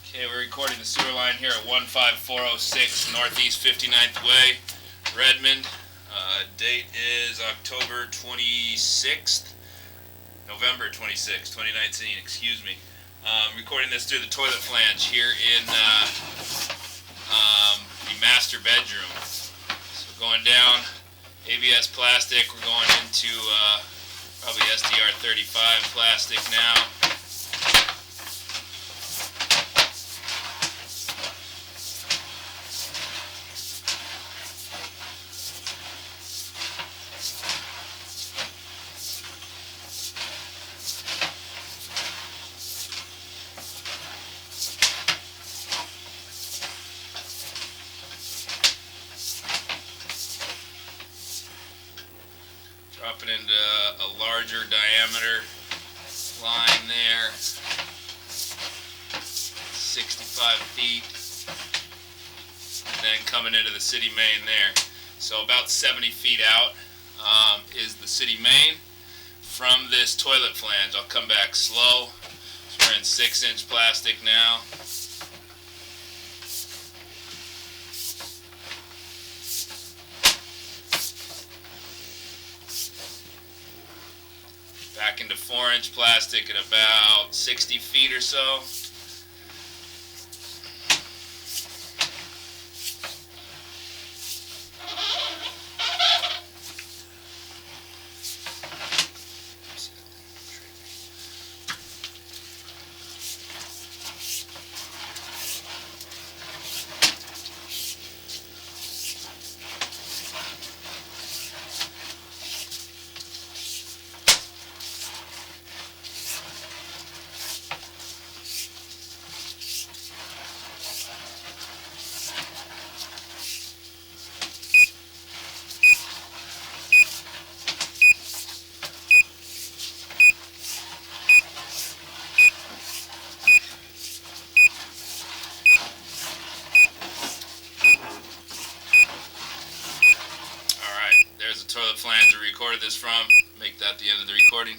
Okay, we're recording the sewer line here at 15406 Northeast 59th Way, Redmond. Date is October 26th, November 26th, 2019, excuse me. Recording this through the toilet flange here in the master bedroom. So going down ABS plastic, we're going into probably SDR 35 plastic now. Dropping into a larger diameter line there, 65 feet, and then coming into the city main there. So about 70 feet out is the city main from this toilet flange. I'll come back slow. So we're in 6-inch plastic now. Back into 4-inch plastic at about 60 feet or so. There's the toilet flange I recorded this from. Make that the end of the recording.